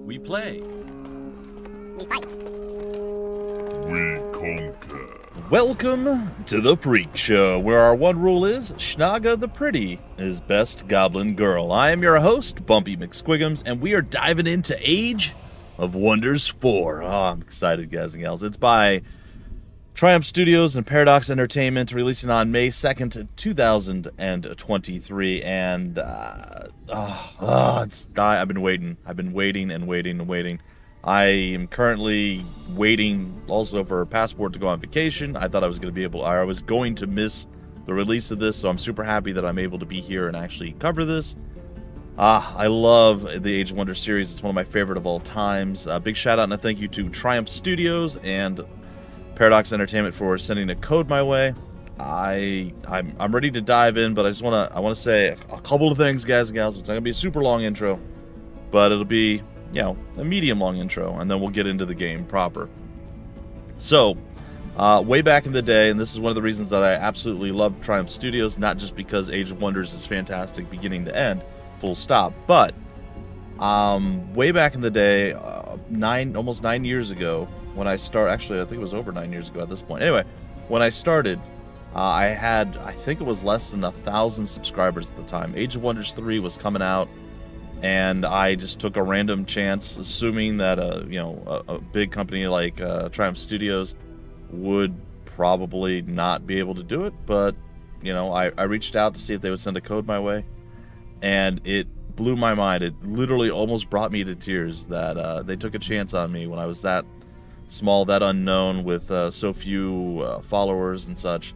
We play. We fight. We conquer. Welcome to the Freak Show, where our one rule is Schnaga the Pretty is best goblin girl. I am your host, Bumpy McSquigums, and we are diving into Age of Wonders 4. Oh, I'm excited, guys and gals. It's by Triumph Studios and Paradox Entertainment, releasing on May 2nd, 2023, and I've been waiting. I've been waiting and waiting and waiting. I am currently waiting also for a passport to go on vacation. I thought I was going to miss the release of this, so I'm super happy that I'm able to be here and actually cover this. I love the Age of Wonders series. It's one of my favorite of all times. Big shout out and a thank you to Triumph Studios and Paradox Entertainment for sending a code my way. I'm ready to dive in, but I want to say a couple of things, guys and gals. It's not gonna be a super long intro, but it'll be, a medium long intro, and then we'll get into the game proper. So, way back in the day, and this is one of the reasons that I absolutely love Triumph Studios, not just because Age of Wonders is fantastic beginning to end, full stop, but way back in the day, almost 9 years ago, when I started, actually I think it was over 9 years ago at this point. Anyway, when I started, I think it was less than 1,000 subscribers at the time. Age of Wonders 3 was coming out, and I just took a random chance, assuming that a big company like Triumph Studios would probably not be able to do it. But I reached out to see if they would send a code my way, and it blew my mind. It literally almost brought me to tears that they took a chance on me when I was that small, that unknown, with so few followers and such.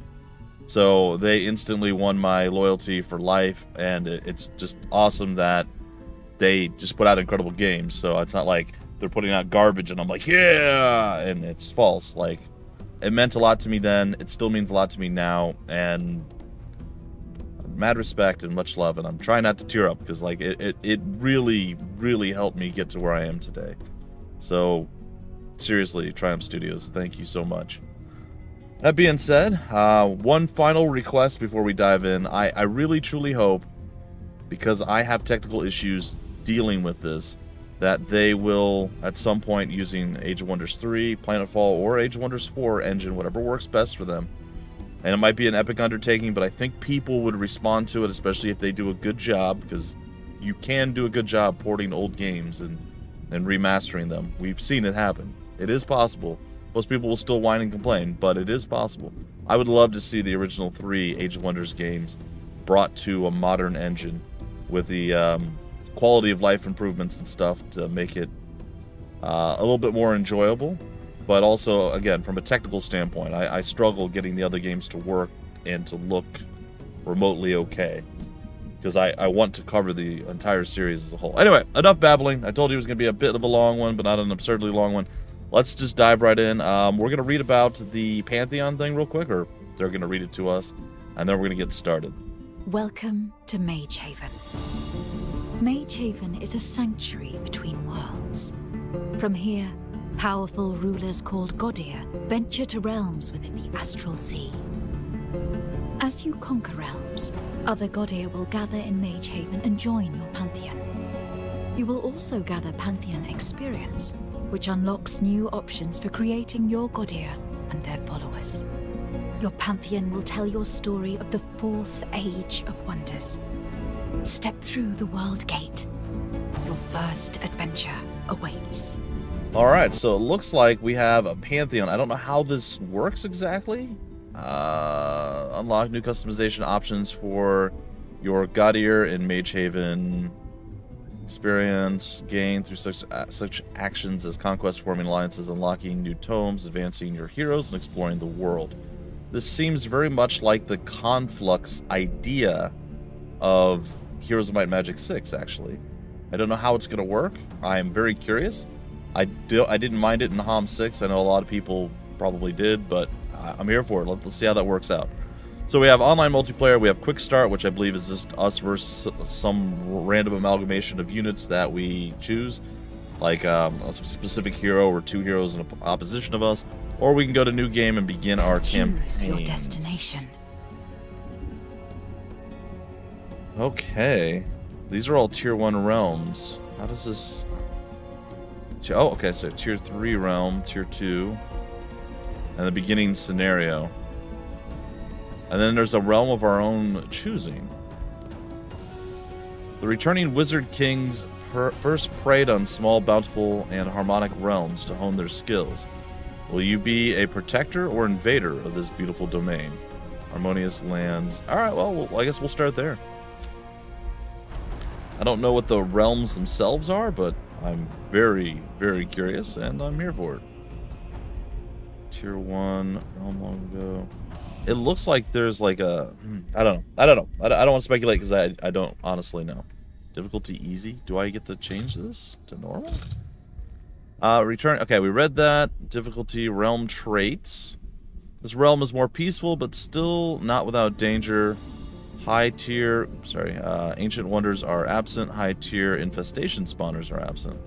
So they instantly won my loyalty for life, and it's just awesome that they just put out incredible games. So it's not like they're putting out garbage and I'm like, yeah, and it's false. Like, it meant a lot to me then, it still means a lot to me now, and mad respect and much love. And I'm trying not to tear up because it really, really helped me get to where I am today. So seriously, Triumph Studios, thank you so much. That being said, one final request before we dive in. I really truly hope, because I have technical issues dealing with this, that they will, at some point, using Age of Wonders 3, Planetfall, or Age of Wonders 4 engine, whatever works best for them. And it might be an epic undertaking, but I think people would respond to it, especially if they do a good job, because you can do a good job porting old games and remastering them. We've seen it happen. It is possible. Most people will still whine and complain, but it is possible. I would love to see the original 3 Age of Wonders games brought to a modern engine with the quality of life improvements and stuff to make it a little bit more enjoyable. But also, again, from a technical standpoint, I struggle getting the other games to work and to look remotely okay, because I want to cover the entire series as a whole. Anyway, enough babbling. I told you it was going to be a bit of a long one, but not an absurdly long one. Let's just dive right in. We're going to read about the Pantheon thing real quick, or they're going to read it to us, and then we're going to get started. Welcome to Magehaven. Magehaven is a sanctuary between worlds. From here, powerful rulers called Godir venture to realms within the astral sea. As you conquer realms, other Godir will gather in Magehaven and join your Pantheon. You will also gather Pantheon experience, which unlocks new options for creating your Godir and their followers. Your Pantheon will tell your story of the 4th Age of Wonders. Step through the World Gate. Your first adventure awaits. Alright, so it looks like we have a Pantheon. I don't know how this works exactly. Unlock new customization options for your Godir in Magehaven. Experience gained through such actions as conquest, forming alliances, unlocking new tomes, advancing your heroes, and exploring the world. This seems very much like the Conflux idea of Heroes of Might and Magic 6, actually. I don't know how it's going to work. I'm very curious. I didn't mind it in HOM 6. I know a lot of people probably did, but I'm here for it. Let's see how that works out. So we have online multiplayer, we have quick start, which I believe is just us versus some random amalgamation of units that we choose, like a specific hero or 2 heroes in opposition of us, or we can go to new game and begin our campaign. Choose your destination. Okay, these are all tier 1 realms. How does this... Oh, okay, so tier 3 realm, tier 2, and the beginning scenario. And then there's a realm of our own choosing. The returning wizard kings first preyed on small, bountiful, and harmonic realms to hone their skills. Will you be a protector or invader of this beautiful domain? Harmonious lands. Alright, well, I guess we'll start there. I don't know what the realms themselves are, but I'm very, very curious, and I'm here for it. Tier 1, realm long ago. It looks like there's like a... I don't know. I don't want to speculate because I don't honestly know. Difficulty easy. Do I get to change this to normal? Return. Okay, we read that. Difficulty, realm traits. This realm is more peaceful, but still not without danger. High tier... Sorry. Ancient wonders are absent. High tier infestation spawners are absent.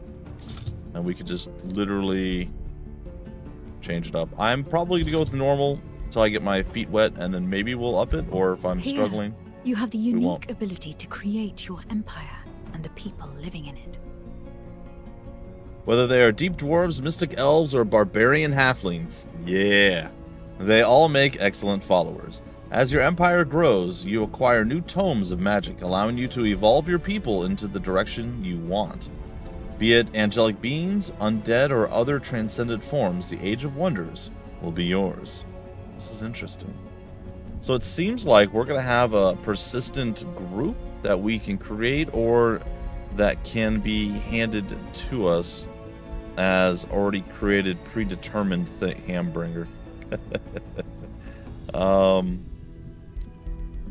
And we could just literally change it up. I'm probably going to go with normal until I get my feet wet, and then maybe we'll up it, or if I'm struggling... You have the unique ability to create your empire and the people living in it. Whether they are deep dwarves, mystic elves, or barbarian halflings, yeah, they all make excellent followers. As your empire grows, you acquire new tomes of magic, allowing you to evolve your people into the direction you want. Be it angelic beings, undead, or other transcendent forms, the Age of Wonders will be yours. This is interesting. So it seems like we're going to have a persistent group that we can create or that can be handed to us as already created, predetermined hambringer.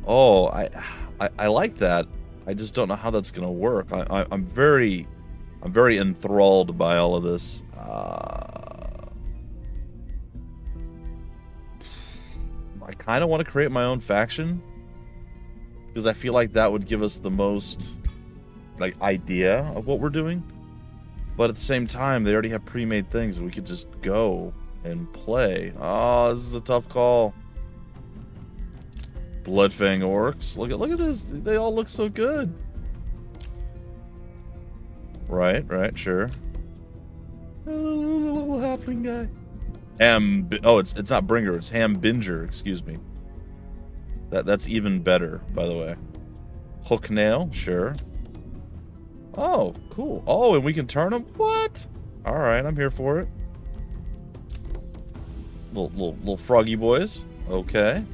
Oh, I like that. I just don't know how that's going to work. I'm very enthralled by all of this. I kind of want to create my own faction because I feel like that would give us the most like idea of what we're doing. But at the same time, they already have pre-made things that we could just go and play. Oh, this is a tough call. Bloodfang orcs. Look at this. They all look so good. Right, sure. Little halfling guy. It's not Bringer, it's Hambinger, excuse me. That's even better, by the way. Hook nail, sure. Oh, cool. Oh, and we can turn them? What? Alright, I'm here for it. Little froggy boys. Okay.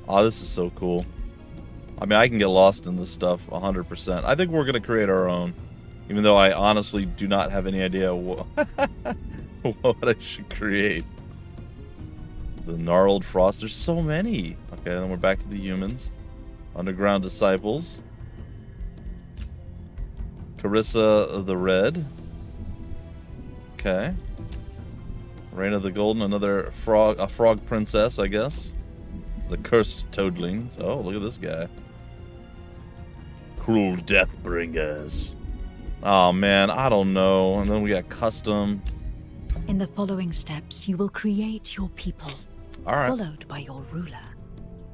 Oh, this is so cool. I mean, I can get lost in this stuff 100%. I think we're going to create our own. Even though I honestly do not have any idea what I should create. The gnarled frost. There's so many. Okay, then we're back to the humans. Underground disciples. Carissa the Red. Okay. Reina the Golden, a frog princess, I guess. The cursed toadlings. Oh, look at this guy. Cruel death bringers. Oh man, I don't know. And then we got custom. In the following steps, you will create your people, followed by your ruler.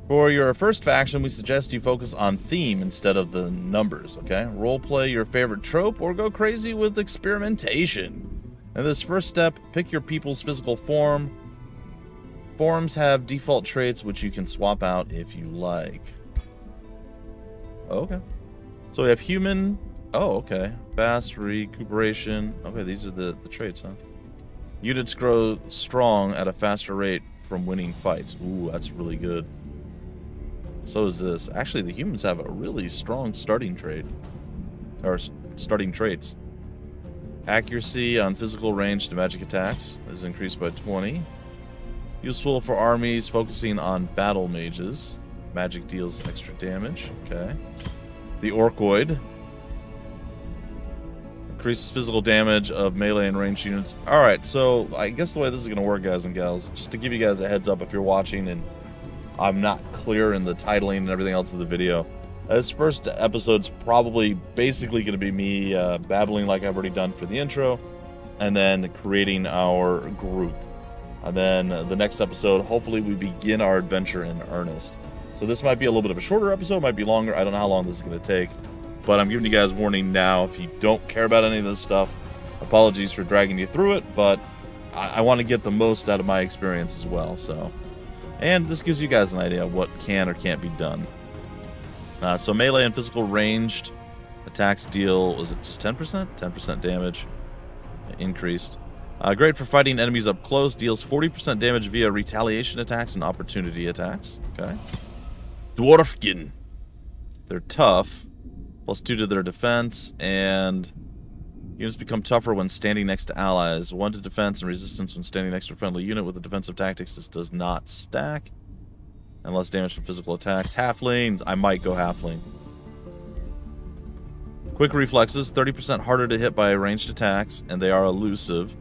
For your first faction, we suggest you focus on theme instead of the numbers, okay? Roleplay your favorite trope or go crazy with experimentation. In this first step, pick your people's physical form. Forms have default traits which you can swap out if you like. Okay. So we have human. Oh, okay. Fast recuperation. Okay, these are the traits, huh? Units grow strong at a faster rate from winning fights. Ooh, that's really good. So is this. Actually, the humans have a really strong starting trait. Or starting traits. Accuracy on physical range to magic attacks is increased by 20. Useful for armies focusing on battle mages. Magic deals extra damage. Okay. The Orcoid. Increases physical damage of melee and ranged units. Alright, so I guess the way this is going to work, guys and gals, just to give you guys a heads up if you're watching and I'm not clear in the titling and everything else of the video. This first episode's probably basically going to be me babbling like I've already done for the intro, and then creating our group. And then the next episode, hopefully we begin our adventure in earnest. So this might be a little bit of a shorter episode, might be longer. I don't know how long this is going to take. But I'm giving you guys warning now. If you don't care about any of this stuff, Apologies for dragging you through it, but I want to get the most out of my experience as well. So, and this gives you guys an idea of what can or can't be done. So melee and physical ranged attacks deal, was it just 10%? 10% damage increased. Great for fighting enemies up close, deals 40% damage via retaliation attacks and opportunity attacks. Okay. Dwarfkin. They're tough, +2 to their defense, and units become tougher when standing next to allies. 1 to defense and resistance when standing next to a friendly unit with the defensive tactics. This does not stack. And less damage from physical attacks. Halflings. I might go halfling. Quick reflexes. 30% harder to hit by ranged attacks, and they are elusive.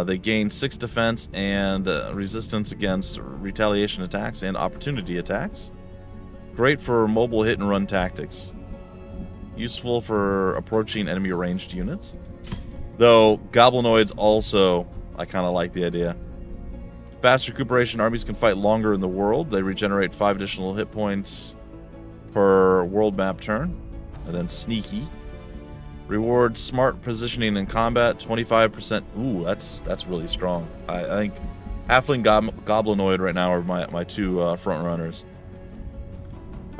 They gain 6 defense and resistance against retaliation attacks and opportunity attacks. Great for mobile hit and run tactics. Useful for approaching enemy ranged units. Though, goblinoids also, I kind of like the idea. Fast recuperation. Armies can fight longer in the world. They regenerate 5 additional hit points per world map turn. And then sneaky. Reward smart positioning in combat. 25%. Ooh, that's really strong. I think halfling goblinoid right now are my two front runners.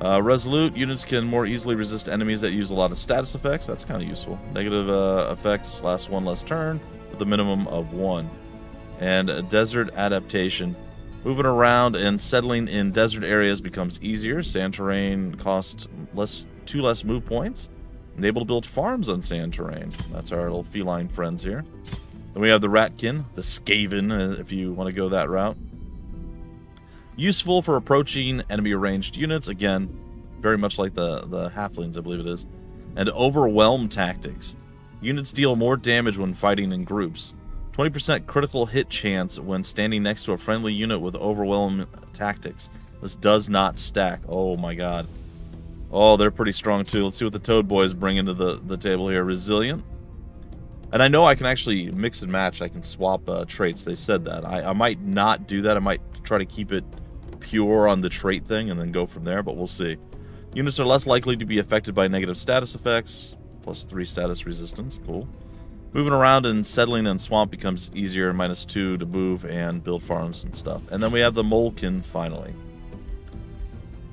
Resolute. Units can more easily resist enemies that use a lot of status effects. That's kind of useful. Negative effects last 1 less turn with a minimum of 1. And a desert adaptation. Moving around and settling in desert areas becomes easier. Sand terrain costs 2 less move points. And able to build farms on sand terrain. That's our little feline friends here. Then we have the ratkin, the skaven, if you want to go that route. Useful for approaching enemy ranged units. Again, very much like the halflings, I believe it is. And overwhelm tactics. Units deal more damage when fighting in groups. 20% critical hit chance when standing next to a friendly unit with overwhelm tactics. This does not stack. Oh my god. Oh, they're pretty strong too. Let's see what the Toad Boys bring into the table here. Resilient. And I know I can actually mix and match. I can swap traits. They said that. I might not do that. I might try to keep it pure on the trait thing and then go from there, but we'll see. Units are less likely to be affected by negative status effects. +3 status resistance. Cool. Moving around and settling in swamp becomes easier. -2 to move and build farms and stuff. And then we have the Molkin finally.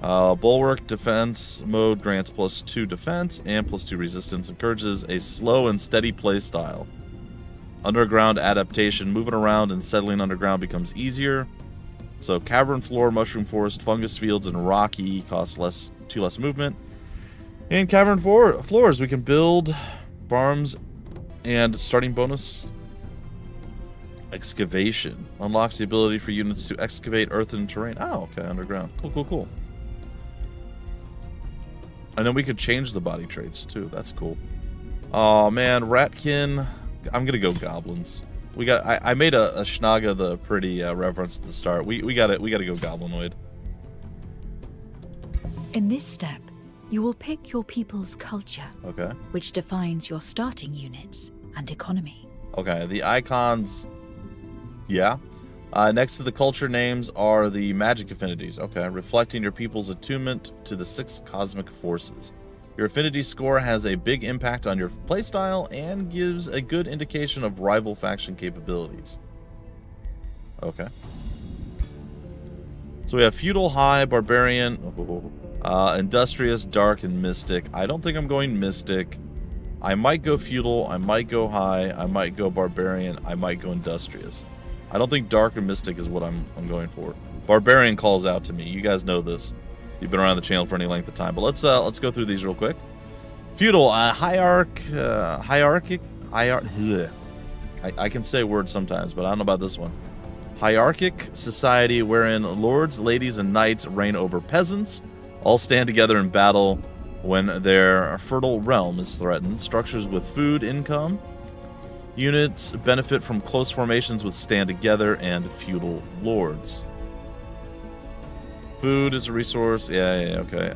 Bulwark defense mode grants +2 defense and +2 resistance. Encourages a slow and steady play style. Underground adaptation. Moving around and settling underground becomes easier. So cavern floor, mushroom forest, fungus fields, and rocky cost 2 less movement. In cavern floors, we can build farms and starting bonus. Excavation unlocks the ability for units to excavate earth and terrain. Oh, okay, underground. Cool. And then we could change the body traits too. That's cool. Oh man, Ratkin. I'm gonna go goblins. I made a Schnaga the pretty reference at the start. We gotta go goblinoid. In this step, you will pick your people's culture, Okay. which defines your starting units and economy. Okay, the icons. Yeah. Next to the culture names are the magic affinities. Okay, reflecting your people's attunement to the 6 cosmic forces. Your affinity score has a big impact on your playstyle and gives a good indication of rival faction capabilities. Okay. So we have feudal, high, barbarian, industrious, dark, and mystic. I don't think I'm going mystic. I might go feudal, I might go high, I might go barbarian, I might go industrious. I don't think dark or mystic is what I'm going for. Barbarian calls out to me. You guys know this. You've been around the channel for any length of time. But let's go through these real quick. Feudal, hierarchic. I can say words sometimes, but I don't know about this one. Hierarchic society wherein lords, ladies, and knights reign over peasants. All stand together in battle when their fertile realm is threatened. Structures with food income. Units benefit from close formations with stand together and feudal lords. Food is a resource. Yeah, okay.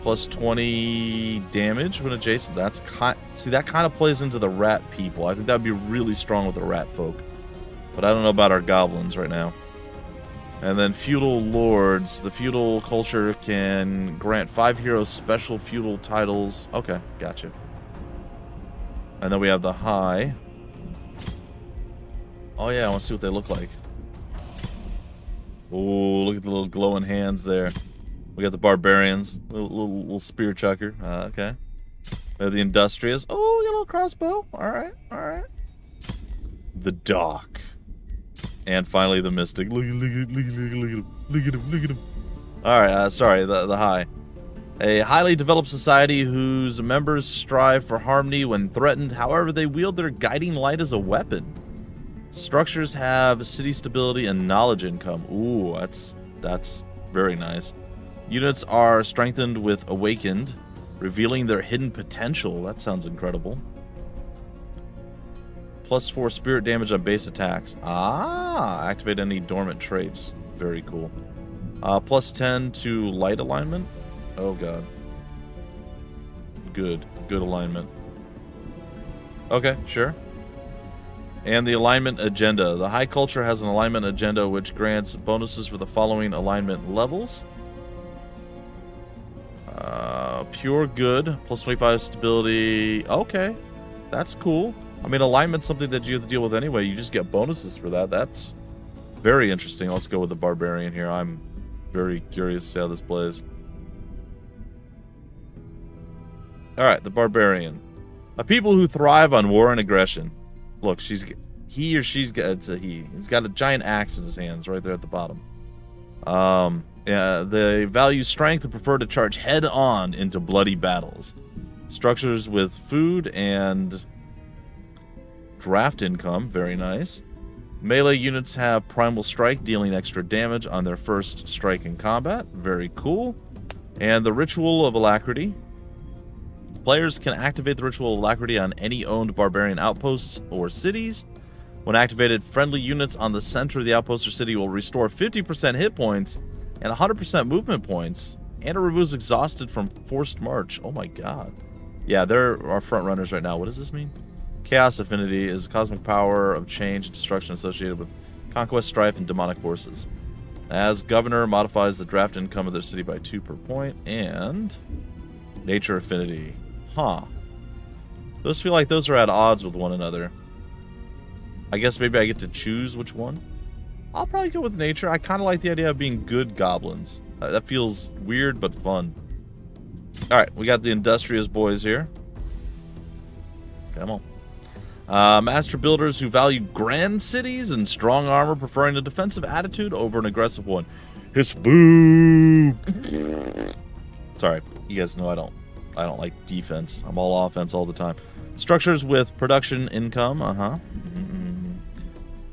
Plus 20 damage when adjacent. See, that kind of plays into the rat people. I think that would be really strong with the rat folk. But I don't know about our goblins right now. And then feudal lords. The feudal culture can grant 5 heroes special feudal titles. Okay, gotcha. And then we have the high. Oh yeah, I want to see what they look like. Oh, look at the little glowing hands there. We got the barbarians, little spear chucker. Okay. We have the industrious. Oh, we got a little crossbow. All right, all right. The dock. And finally the mystic. Look at him. All right, sorry, the high. A highly developed society whose members strive for harmony when threatened. However, they wield their guiding light as a weapon. Structures have city stability and knowledge income. Ooh, that's very nice. Units are strengthened with awakened, revealing their hidden potential. That sounds incredible. +4 spirit damage on base attacks. Activate any dormant traits. Very cool. +10 to light alignment. Oh god. Good alignment. Okay, sure. And the alignment agenda. The high culture has an alignment agenda which grants bonuses for the following alignment levels. Pure good, +25 stability. Okay, that's cool. I mean, alignment's something that you have to deal with anyway. You just get bonuses for that. That's very interesting. Let's go with the barbarian here. I'm very curious to see how this plays. Alright, the barbarian. A people who thrive on war and aggression. Look, he or she's got, it's a he. He's got a giant axe in his hands right there at the bottom. They value strength and prefer to charge head on into bloody battles. Structures with food and draft income, very nice. Melee units have primal strike, dealing extra damage on their first strike in combat, very cool. And the ritual of alacrity. Players can activate the ritual of alacrity on any owned barbarian outposts or cities. When activated, friendly units on the center of the outpost or city will restore 50% hit points and 100% movement points, and it removes exhausted from forced march. Oh my god. Yeah, they're our front runners right now. What does this mean? Chaos affinity is cosmic power of change and destruction associated with conquest, strife, and demonic forces. As governor, modifies the draft income of their city by 2 per point, and nature affinity. Huh. Those feel like those are at odds with one another. I guess maybe I get to choose which one. I'll probably go with nature. I kind of like the idea of being good goblins. That feels weird but fun. Alright, we got the industrious boys here. Come on. Master builders who value grand cities and strong armor, preferring a defensive attitude over an aggressive one. Hiss boo! Sorry, you guys know I don't like defense. I'm all offense all the time. Structures with production income.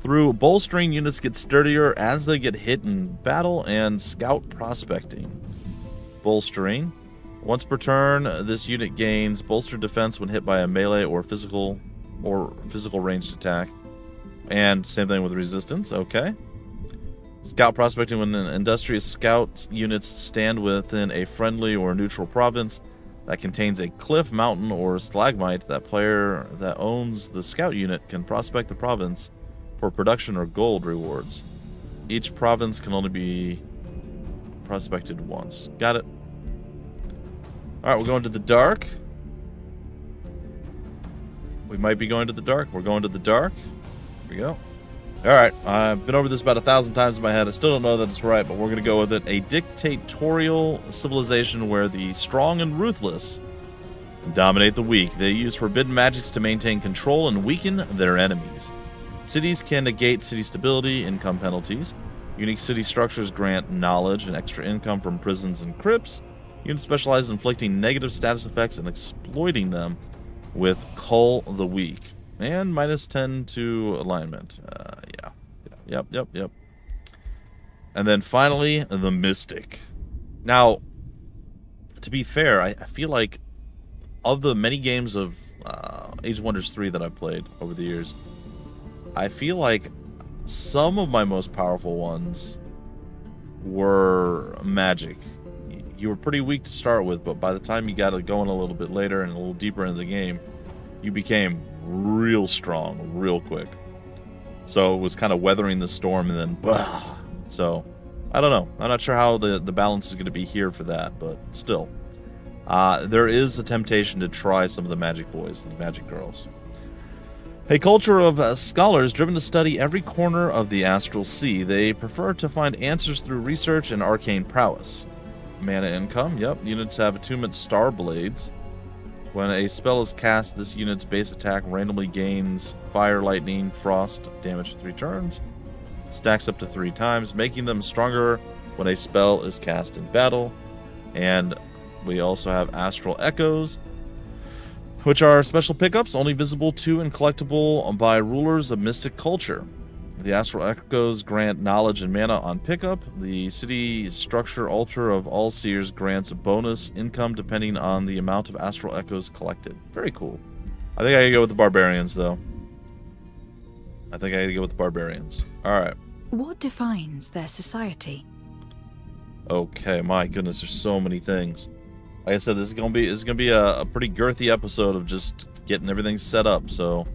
Through bolstering, units get sturdier as they get hit in battle, and scout prospecting. Bolstering. Once per turn, this unit gains bolstered defense when hit by a melee or physical ranged attack. And same thing with resistance. Okay. Scout prospecting. When industrious scout units stand within a friendly or neutral province that contains a cliff, mountain, or stalagmite, that player that owns the scout unit can prospect the province for production or gold rewards. Each province can only be prospected once. Got it. Alright, we're going to the dark. We might be going to the dark. We're going to the dark. Here we go. Alright, I've been over this about 1,000 times in my head. I still don't know that it's right, but we're going to go with it. A dictatorial civilization where the strong and ruthless dominate the weak. They use forbidden magics to maintain control and weaken their enemies. Cities can negate city stability, income penalties. Unique city structures grant knowledge and extra income from prisons and crypts. Units specialize in inflicting negative status effects and exploiting them with Cull the Weak. And -10 to alignment. Yeah. Yep. And then finally, the Mystic. Now, to be fair, I feel like of the many games of Age of Wonders 3 that I've played over the years, I feel like some of my most powerful ones were magic. You were pretty weak to start with, but by the time you got it going a little bit later and a little deeper into the game, you became real strong real quick. So it was kind of weathering the storm and then bah. So I don't know. I'm not sure how the balance is going to be here for that, but still. There is a temptation to try some of the magic boys and magic girls. A culture of scholars driven to study every corner of the astral sea. They prefer to find answers through research and arcane prowess. Mana income, yep. Units have attunement star blades. When a spell is cast, this unit's base attack randomly gains fire, lightning, frost damage for 3 turns. Stacks up to 3 times, making them stronger when a spell is cast in battle. And we also have astral echoes, which are special pickups only visible to and collectible by rulers of mystic culture. The astral echoes grant knowledge and mana on pickup. The city structure altar of all seers grants bonus income depending on the amount of astral echoes collected. Very cool. I think I gotta go with the barbarians, though. Alright. What defines their society? Okay, my goodness, there's so many things. Like I said, this is gonna be a pretty girthy episode of just getting everything set up, so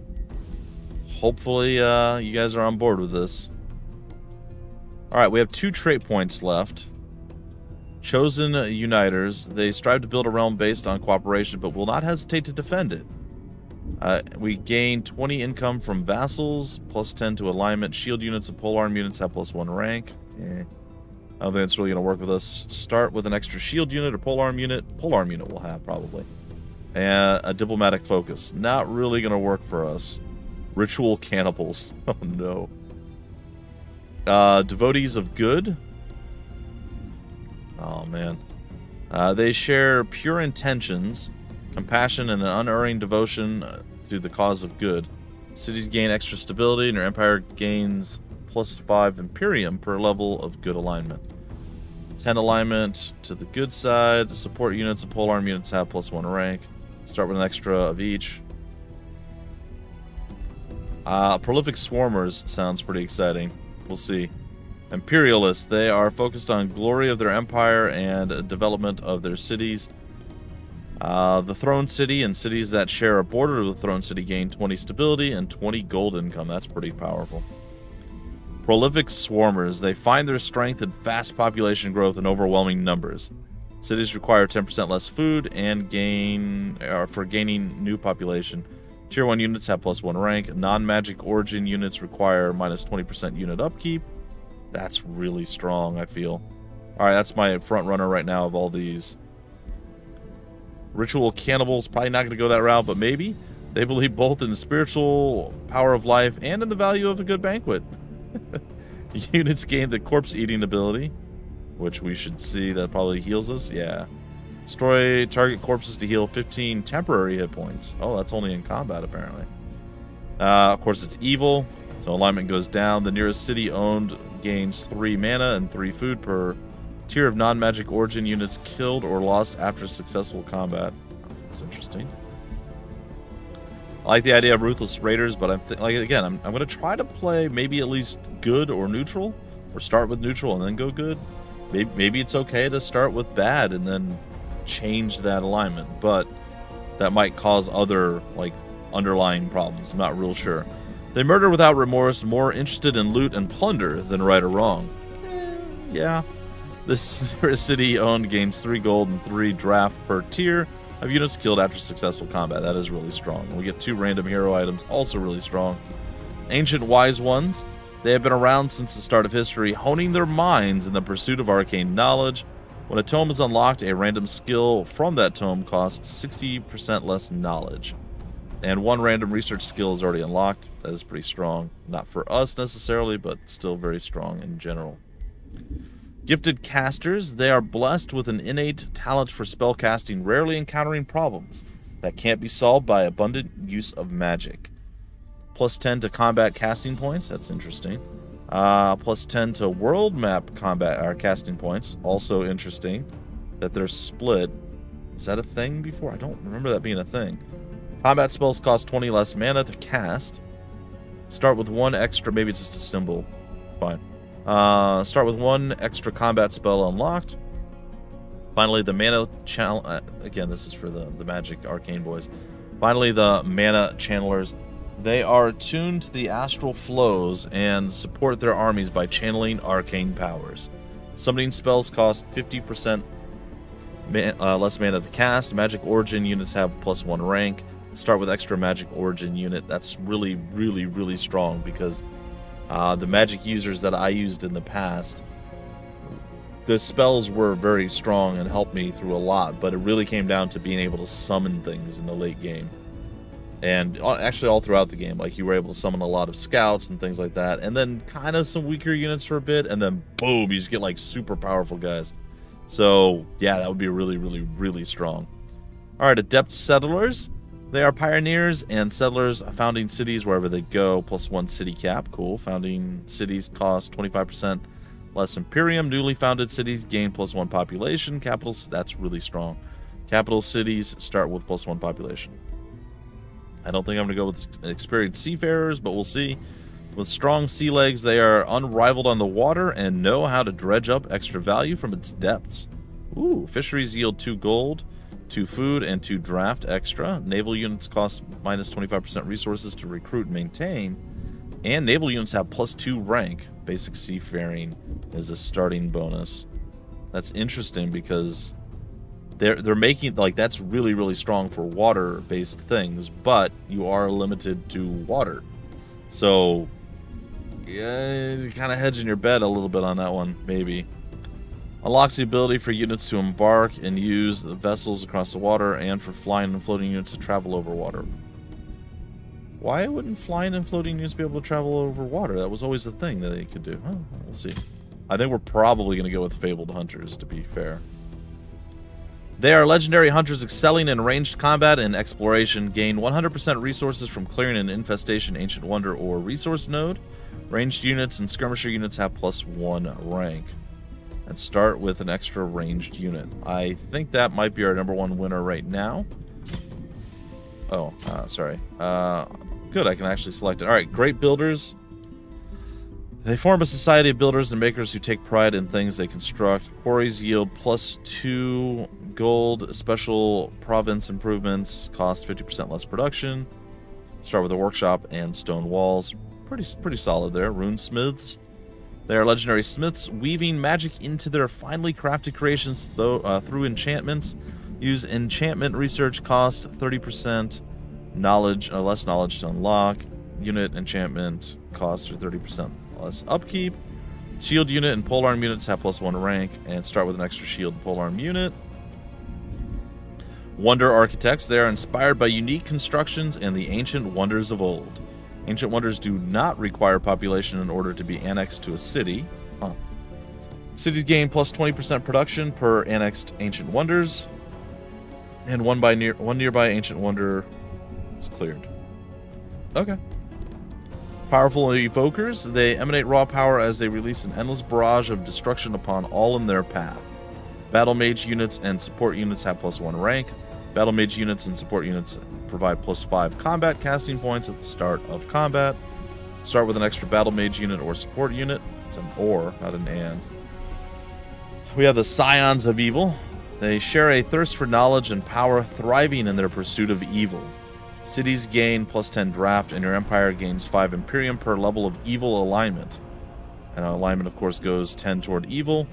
hopefully you guys are on board with this. Alright, we have 2 trait points left. Chosen Uniters. They strive to build a realm based on cooperation, but will not hesitate to defend it. We gain 20 income from vassals, plus 10 to alignment. Shield units and polearm units have plus 1 rank. I don't think it's really going to work with us. Start with an extra shield unit or polearm unit. Polearm unit we'll have, probably. And a diplomatic focus. Not really going to work for us. Ritual cannibals. Oh, no. Devotees of good. Oh, man. They share pure intentions, compassion, and an unerring devotion to the cause of good. Cities gain extra stability, and your empire gains plus 5 Imperium per level of good alignment. 10 alignment to the good side. Support units and polearm units have plus 1 rank. Start with an extra of each. Prolific Swarmers sounds pretty exciting. We'll see. Imperialists. They are focused on glory of their empire and development of their cities. The Throne City and cities that share a border with the Throne City gain 20 stability and 20 gold income. That's pretty powerful. Prolific Swarmers. They find their strength in fast population growth and overwhelming numbers. Cities require 10% less food and for gaining new population. Tier 1 units have plus 1 rank. Non-magic origin units require minus 20% unit upkeep. That's really strong, I feel. Alright, that's my front runner right now of all these. Ritual cannibals, probably not going to go that route, but maybe. They believe both in the spiritual power of life and in the value of a good banquet. Units gain the corpse eating ability, which we should see that probably heals us. Yeah. Destroy target corpses to heal 15 temporary hit points. Oh, that's only in combat, apparently. Of course, it's evil, so alignment goes down. The nearest city owned gains 3 mana and 3 food per tier of non-magic origin units killed or lost after successful combat. That's interesting. I like the idea of Ruthless Raiders, but I'm going to try to play maybe at least good or neutral, or start with neutral and then go good. Maybe it's okay to start with bad and then change that alignment, but that might cause other underlying problems. I'm not real sure. They murder without remorse, more interested in loot and plunder than right or wrong. Yeah. This city owned gains 3 gold and 3 draft per tier of units killed after successful combat. That is really strong. We get 2 random hero items, also really strong. Ancient Wise Ones. They have been around since the start of history, honing their minds in the pursuit of arcane knowledge. When a tome is unlocked, a random skill from that tome costs 60% less knowledge. And 1 random research skill is already unlocked. That is pretty strong. Not for us necessarily, but still very strong in general. Gifted Casters. They are blessed with an innate talent for spellcasting, rarely encountering problems that can't be solved by abundant use of magic. Plus 10 to combat casting points. That's interesting. Plus 10 to world map combat casting points. Also interesting that they're split. Is that a thing before? I don't remember that being a thing. Combat spells cost 20 less mana to cast. Start with 1 extra. Maybe it's just a symbol. Fine. Start with 1 extra combat spell unlocked. Finally, the mana channel. Again, this is for the magic arcane boys. Finally, the mana channelers. They are attuned to the astral flows and support their armies by channeling arcane powers. Summoning spells cost 50% less mana to cast. Magic Origin units have +1 rank. Start with extra Magic Origin unit. That's really, really, really strong because the magic users that I used in the past, the spells were very strong and helped me through a lot, but it really came down to being able to summon things in the late game. And actually all throughout the game, like you were able to summon a lot of scouts and things like that, and then kind of some weaker units for a bit, and then boom, you just get like super powerful guys. So yeah, that would be really, really, really strong. All right, Adept Settlers. They are pioneers and settlers founding cities wherever they go, +1 city cap. Cool. Founding cities cost 25% less Imperium. Newly founded cities gain +1 population. Capitals, that's really strong. Capital cities start with +1 population. I don't think I'm going to go with experienced seafarers, but we'll see. With strong sea legs, they are unrivaled on the water and know how to dredge up extra value from its depths. Ooh, fisheries yield 2 gold. 2 food, and 2 draft extra. Naval units cost -25% resources to recruit and maintain. And naval units have +2 rank. Basic seafaring is a starting bonus. That's interesting because they're making, like, that's really, really strong for water-based things, but you are limited to water. So, yeah, you're kind of hedging your bet a little bit on that one, maybe. Unlocks the ability for units to embark and use the vessels across the water, and for flying and floating units to travel over water. Why wouldn't flying and floating units be able to travel over water? That was always the thing that they could do. Oh, we'll see. I think we're probably going to go with Fabled Hunters, to be fair. They are legendary hunters excelling in ranged combat and exploration. Gain 100% resources from clearing an infestation, ancient wonder, or resource node. Ranged units and skirmisher units have +1 rank. And start with an extra ranged unit. I think that might be our #1 winner right now. Oh, sorry. Good, I can actually select it. Alright, Great Builders. They form a society of builders and makers who take pride in things they construct. Quarries yield +2 gold. Special province improvements cost 50% less production. Start with a workshop and stone walls. Pretty solid there. Runesmiths. They are legendary smiths, weaving magic into their finely crafted creations through enchantments. Use enchantment research, cost 30% knowledge, less knowledge to unlock. Unit enchantment cost 30% less upkeep. Shield unit and polearm units have +1 rank, and start with an extra shield and polearm unit. Wonder Architects. They are inspired by unique constructions and the ancient wonders of old. Ancient wonders do not require population in order to be annexed to a city. Huh. Cities gain +20% production per annexed ancient wonders, and one nearby ancient wonder is cleared. Okay. Powerful evokers. They emanate raw power as they release an endless barrage of destruction upon all in their path. Battle mage units and support units have +1 rank. Battle mage units and support units provide +5 combat casting points at the start of combat. Start with an extra battle mage unit or support unit. It's an or, not an and. We have the Scions of Evil. They share a thirst for knowledge and power, thriving in their pursuit of evil. Cities gain +10 draft, and your empire gains 5 Imperium per level of evil alignment. And alignment, of course, goes 10 toward evil.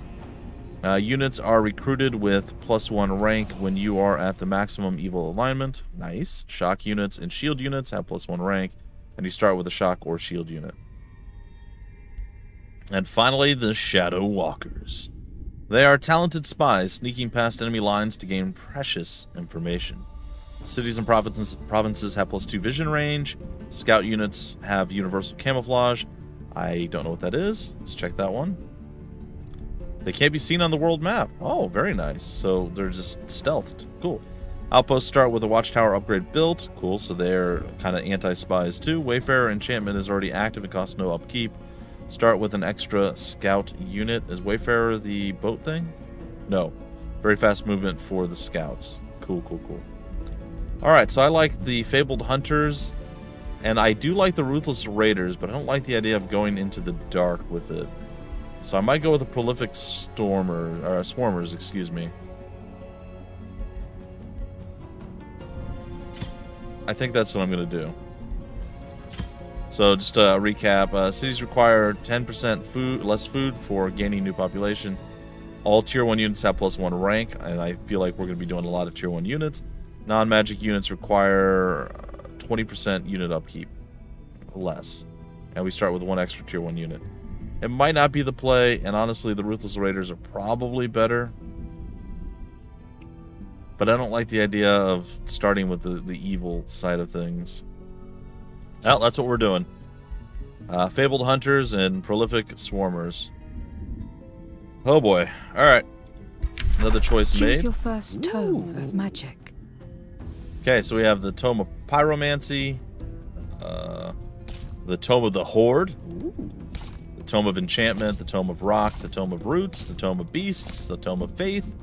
Units are recruited with +1 rank when you are at the maximum evil alignment. Nice. Shock units and shield units have +1 rank, and you start with a shock or shield unit. And finally, the Shadow Walkers. They are talented spies sneaking past enemy lines to gain precious information. Cities and provinces have +2 vision range. Scout units have universal camouflage. I don't know what that is. Let's check that one. They can't be seen on the world map. Oh, very nice. So they're just stealthed. Cool. Outposts start with a watchtower upgrade built. Cool, so they're kind of anti-spies too. Wayfarer enchantment is already active and costs no upkeep. Start with an extra scout unit. Is Wayfarer the boat thing? No. Very fast movement for the scouts. Cool, cool, cool. Alright, so I like the Fabled Hunters, and I do like the Ruthless Raiders, but I don't like the idea of going into the dark with it. So I might go with the Prolific Swarmers, excuse me. I think that's what I'm going to do. So just to recap, cities require 10% less food for gaining new population. All tier 1 units have +1 rank, and I feel like we're going to be doing a lot of tier 1 units. Non-magic units require 20% unit upkeep. Less. And we start with 1 extra tier 1 unit. It might not be the play, and honestly, the Ruthless Raiders are probably better. But I don't like the idea of starting with the evil side of things. Well, that's what we're doing. Fabled Hunters and Prolific Swarmers. Oh boy. Alright. Another choice made. Choose your first tome of magic. Okay, so we have the Tome of Pyromancy. The Tome of the Horde. The Tome of Enchantment. The Tome of Rock. The Tome of Roots. The Tome of Beasts. The Tome of Faith.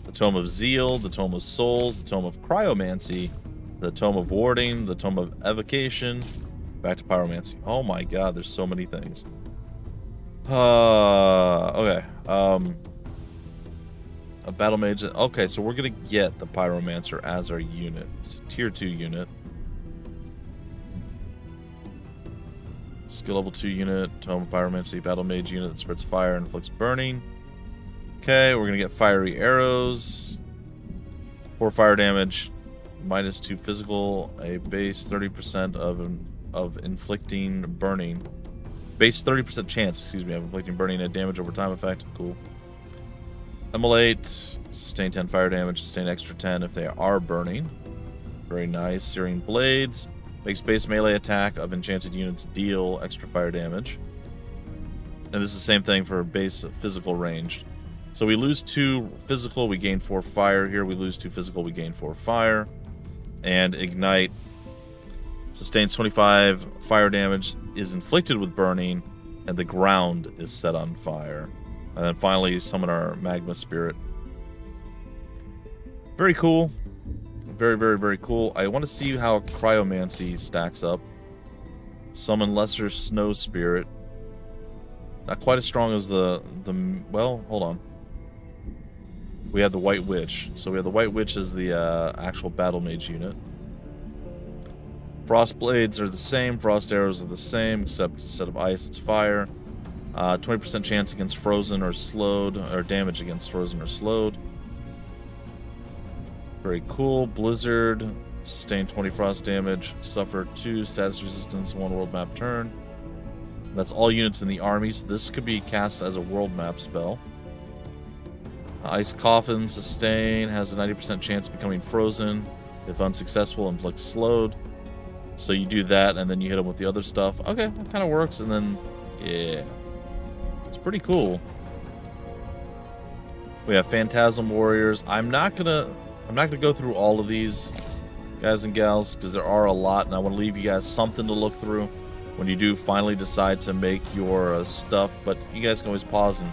The Tome of Zeal. The Tome of Souls. The Tome of Cryomancy. The Tome of Warding. The Tome of Evocation. Back to Pyromancy. Oh my god, there's so many things. Okay. A Battle Mage. Okay, so we're going to get the Pyromancer as our unit. It's a tier 2 unit. Skill level 2 unit. Tome of Pyromancy. Battle Mage unit that spreads fire and inflicts burning. Okay, we're going to get Fiery Arrows. 4 fire damage. -2 physical. A base 30% of inflicting burning. Base 30% chance, excuse me, of inflicting burning and damage over time effect. Cool. Immolate. Sustain 10 fire damage. Sustain extra 10 if they are burning. Very nice. Searing Blades. Makes base melee attack of enchanted units deal extra fire damage. And this is the same thing for base physical ranged. So we lose 2 physical, we gain 4 fire here. We lose 2 physical, we gain 4 fire. And Ignite. Sustains 25 fire damage, is inflicted with burning, and the ground is set on fire. And then finally, summon our Magma Spirit. Very cool. Very, very, very cool. I want to see how Cryomancy stacks up. Summon Lesser Snow Spirit. Not quite as strong as the well, hold on. We have the White Witch. So we have the White Witch as the actual Battle Mage unit. Frost Blades are the same. Frost Arrows are the same, except instead of ice, it's fire. 20% chance against frozen or slowed, or damage against frozen or slowed. Very cool. Blizzard. Sustain 20 frost damage. Suffer 2 status resistance 1 world map turn. That's all units in the army, so this could be cast as a world map spell. Ice Coffin. Sustain. Has a 90% chance of becoming frozen. If unsuccessful, inflicts slowed. So you do that, and then you hit them with the other stuff. Okay, that kind of works, and then, yeah. It's pretty cool. We have Phantasm Warriors. I'm not gonna go through all of these, guys and gals, because there are a lot, and I want to leave you guys something to look through when you do finally decide to make your stuff. But you guys can always pause and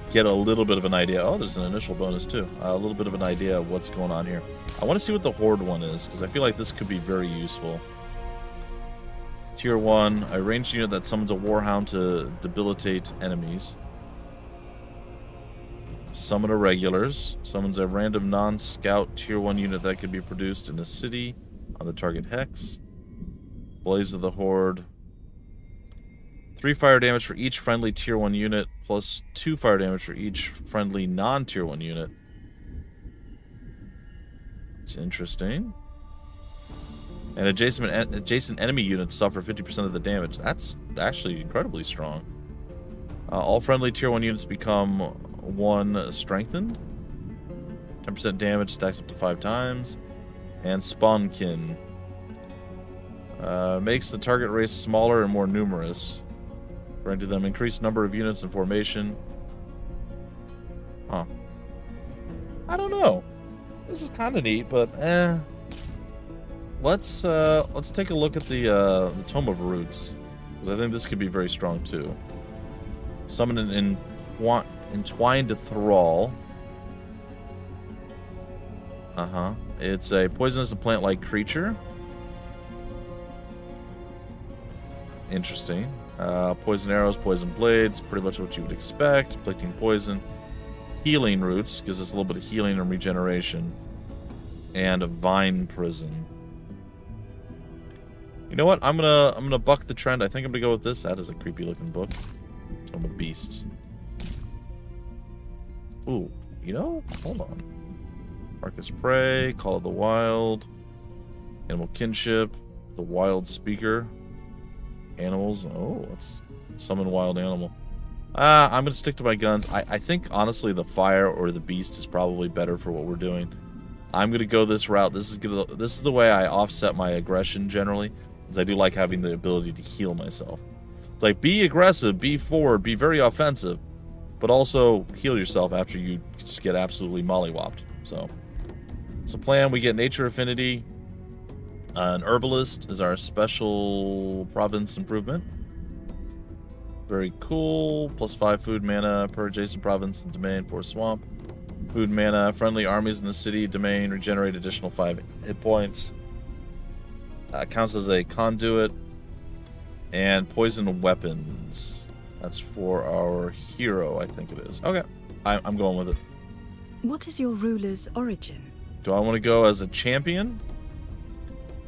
get a little bit of an idea. Oh, there's an initial bonus, too. A little bit of an idea of what's going on here. I want to see what the Horde one is, because I feel like this could be very useful. Tier 1, a ranged unit that summons a Warhound to debilitate enemies. Summon a Regulars. Summons a random non-scout Tier 1 unit that could be produced in a city on the target hex. Blaze of the Horde. 3 fire damage for each friendly Tier 1 unit, plus 2 fire damage for each friendly non-Tier 1 unit. It's interesting. And adjacent enemy units suffer 50% of the damage. That's actually incredibly strong. All friendly Tier 1 units become 1 strengthened. 10% damage, stacks up to 5 times. And Spawnkin. Makes the target race smaller and more numerous. Granting them increased number of units in formation. Huh. I don't know. This is kind of neat, but Let's take a look at the Tome of Roots, because I think this could be very strong too. Summon an Entwined Thrall. It's a poisonous and plant-like creature. Interesting. Poison arrows, poison blades, pretty much what you would expect. Inflicting poison. Healing roots gives us a little bit of healing and regeneration. And a vine prison. You know what? I'm gonna buck the trend. I think I'm gonna go with this. That is a creepy looking book. Tome of Beasts. Ooh, you know, hold on. Marcus Prey, Call of the Wild, Animal Kinship, the Wild Speaker, Animals. Oh, let's summon wild animal. I'm going to stick to my guns. I think, honestly, the fire or the beast is probably better for what we're doing. I'm going to go this route. This is the way I offset my aggression, generally, because I do like having the ability to heal myself. It's like, be aggressive, be forward, be very offensive, but also heal yourself after you just get absolutely mollywopped. So, it's a plan. We get Nature Affinity. An Herbalist is our special province improvement. Very cool. +5 food mana per adjacent province and domain for swamp. Food mana. Friendly armies in the city domain regenerate additional 5 hit points. Counts as a conduit. And poison weapons. That's for our hero, I think it is. Okay, I'm going with it. What is your ruler's origin? Do I want to go as a champion?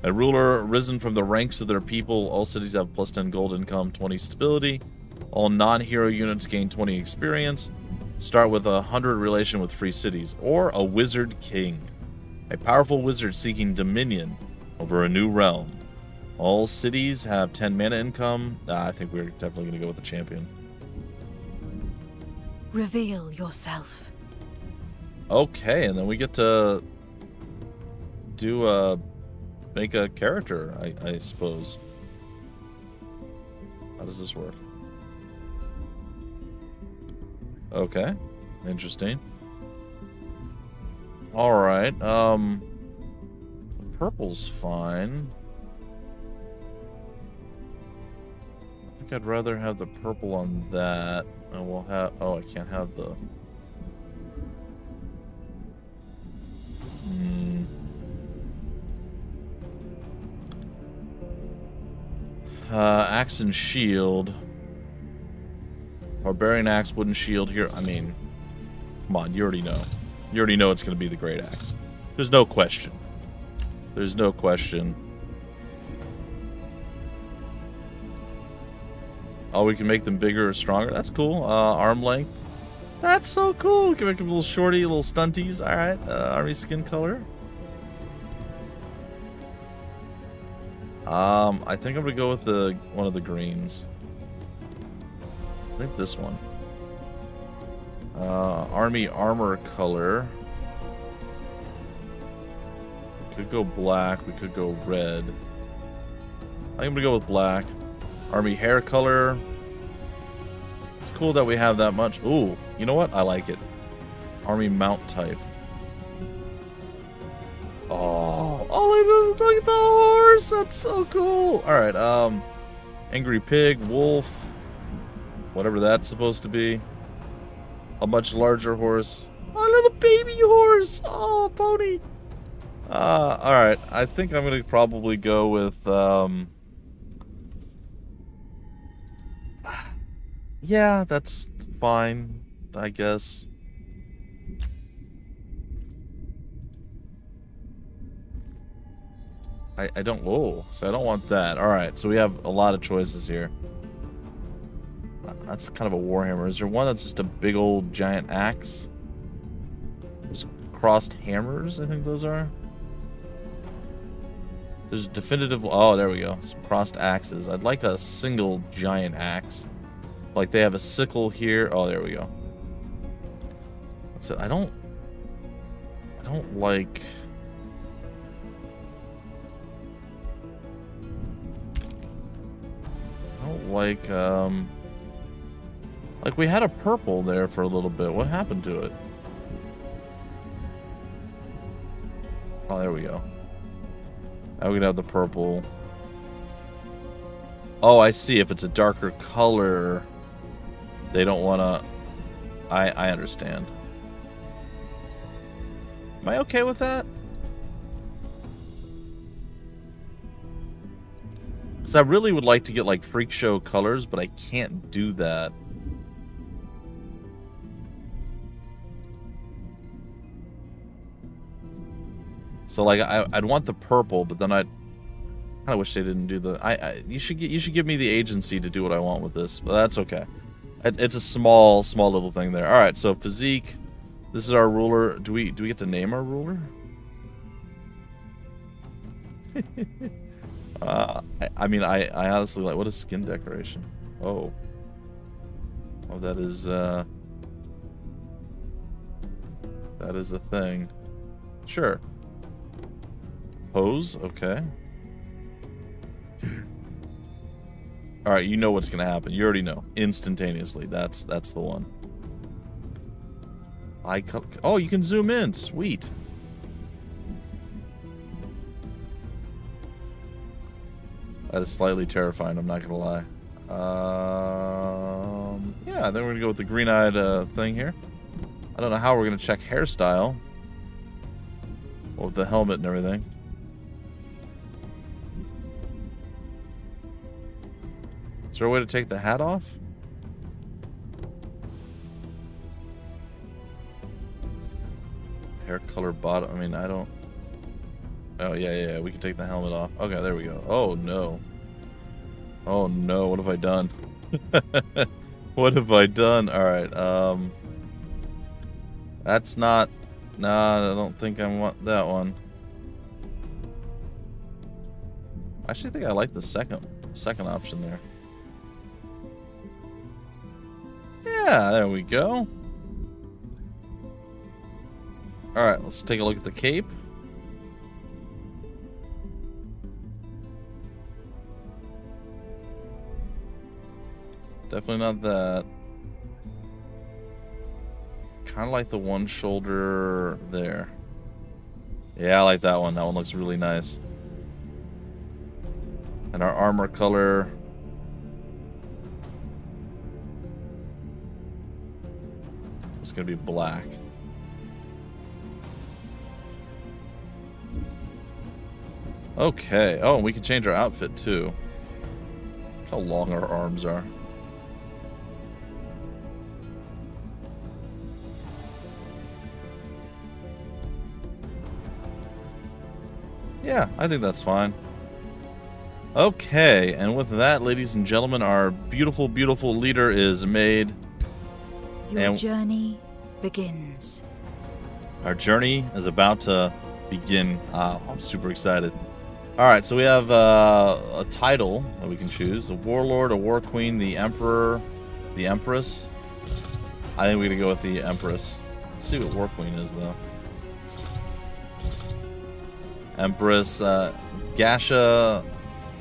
A ruler risen from the ranks of their people. All cities have +10 gold income, 20 stability. All non-hero units gain 20 experience. Start with 100 relation with free cities. Or a wizard king. A powerful wizard seeking dominion over a new realm. All cities have 10 mana income. I think we're definitely going to go with the champion. Reveal yourself. Okay, and then we get to do make a character, I suppose. How does this work? Okay, interesting. All right, purple's fine. I think I'd rather have the purple on that, and we'll have. Oh, I can't have the. Axe and shield. Barbarian axe, wooden shield here. I mean, come on, you already know. You already know it's going to be the great axe. There's no question. There's no question. Oh, we can make them bigger or stronger. That's cool. Arm length. That's so cool. We can make them a little shorty, little stunties. All right. Army skin color. I think I'm gonna go with one of the greens. I think this one. Army armor color. We could go black. We could go red. I think I'm gonna go with black. Army hair color. It's cool that we have that much. Ooh, you know what? I like it. Army mount type. Oh, look at the horse. That's so cool. All right, angry pig, wolf, whatever that's supposed to be. A much larger horse. A little baby horse. Oh, pony. All right. I think I'm gonna probably go with yeah, that's fine, I guess. I don't, whoa, so I don't want that. All right, so we have a lot of choices here. That's kind of a warhammer. Is there one that's just a big old giant axe? There's crossed hammers, I think those are. There's definitive, oh, there we go. Some crossed axes. I'd like a single giant axe. Like they have a sickle here. Oh, there we go. That's it. I don't like... like we had a purple there for a little bit. What happened to it? Oh, there we go. Now we can have the purple. Oh, I see. If it's a darker color, they don't want to... I understand. Am I okay with that? Because I really would like to get, like, freak show colors, but I can't do that. So, like, I'd want the purple, but then I'd kind of wish they didn't do the... You should give me the agency to do what I want with this, but that's okay. It's a small little thing there. All right, so physique, This is our ruler. Do we get to name our ruler? I mean, I honestly like, what is skin decoration? Oh, that is a thing. Sure. Pose, okay. All right, you know what's gonna happen. You already know instantaneously. That's the one. Oh, you can zoom in. Sweet. That is slightly terrifying, I'm not gonna lie. Yeah, then we're gonna go with the green-eyed thing here. I don't know how we're gonna check hairstyle. With the helmet and everything. Is there a way to take the hat off? Hair color bottom. I mean, I don't... Oh, yeah. We can take the helmet off. Okay, there we go. Oh, no. Oh, no. What have I done? What have I done? Alright, that's not... Nah, I don't think I want that one. I actually think I like the second option there. Yeah, there we go. Alright, let's take a look at the cape. Definitely not that. Kind of like the one shoulder there. Yeah, I like that one. That one looks really nice. And our armor color. It's going to be black. Okay. Oh, and we can change our outfit too. Look how long our arms are. Yeah, I think that's fine. Okay, and with that, ladies and gentlemen, our beautiful, beautiful leader is made. Your journey begins. Our journey is about to begin. I'm super excited. Alright, so we have a title that we can choose. A warlord, a war queen, the emperor, the empress. I think we're going to go with the empress. Let's see what war queen is, though. Empress, Gasha.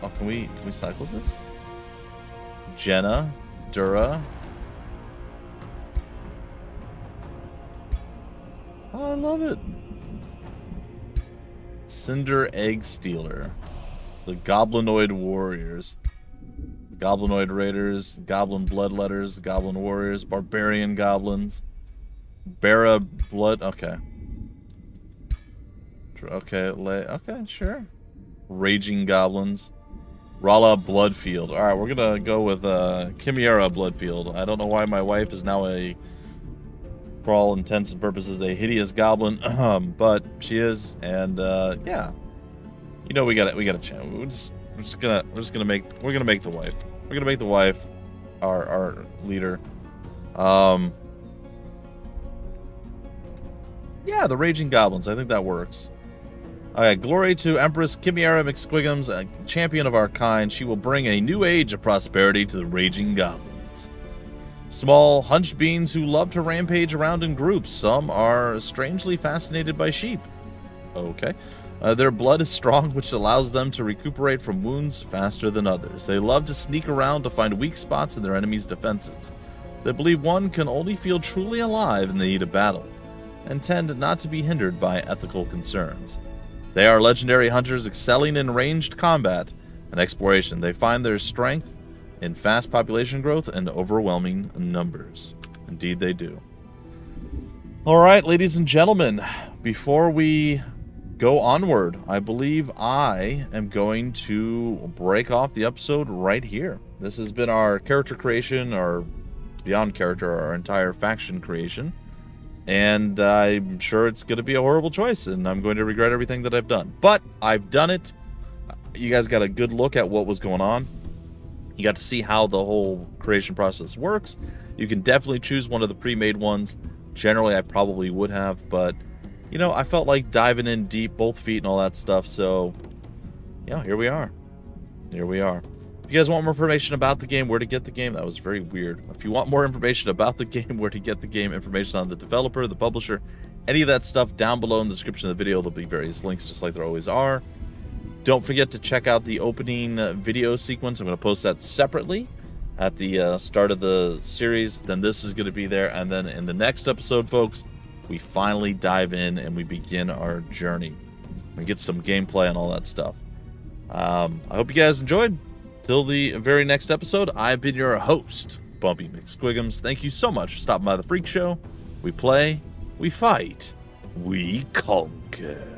Oh, can we cycle this? Jenna, Dura. Oh, I love it. Cinder Egg Stealer. The Goblinoid Warriors. Goblinoid Raiders, Goblin Bloodletters, Goblin Warriors, Barbarian Goblins. Bara Blood. Okay. Okay, sure. Raging Goblins. Rala Bloodfield. Alright, we're gonna go with Chimera Bloodfield. I don't know why my wife is now for all intents and purposes, a hideous goblin. But she is, and yeah. You know, we got a chance. We're gonna make the wife. We're gonna make the wife our leader. Yeah, the Raging Goblins. I think that works. Alright, glory to Empress Chimera McSquigums, a champion of our kind. She will bring a new age of prosperity to the Raging Goblins. Small, hunched beings who love to rampage around in groups. Some are strangely fascinated by sheep. Okay. Their blood is strong, which allows them to recuperate from wounds faster than others. They love to sneak around to find weak spots in their enemies' defenses. They believe one can only feel truly alive in the heat of battle, and tend not to be hindered by ethical concerns. They are legendary hunters excelling in ranged combat and exploration. They find their strength in fast population growth and overwhelming numbers. Indeed they do. Alright, ladies and gentlemen, before we go onward, I believe I am going to break off the episode right here. This has been our character creation, our beyond character, our entire faction creation. And I'm sure it's going to be a horrible choice, and I'm going to regret everything that I've done. But I've done it. You guys got a good look at what was going on. You got to see how the whole creation process works. You can definitely choose one of the pre-made ones. Generally, I probably would have, but, you know, I felt like diving in deep, both feet and all that stuff, so, yeah, here we are. Here we are. If you guys want more information about the game, where to get the game, that was very weird. If you want more information about the game, where to get the game, information on the developer, the publisher, any of that stuff, down below in the description of the video, there'll be various links just like there always are. Don't forget to check out the opening video sequence. I'm going to post that separately at the start of the series. Then this is going to be there. And then in the next episode, folks, we finally dive in and we begin our journey and get some gameplay and all that stuff. I hope you guys enjoyed. Till the very next episode, I've been your host, Bumpy McSquigums. Thank you so much for stopping by the Freak Show. We play, we fight, we conquer.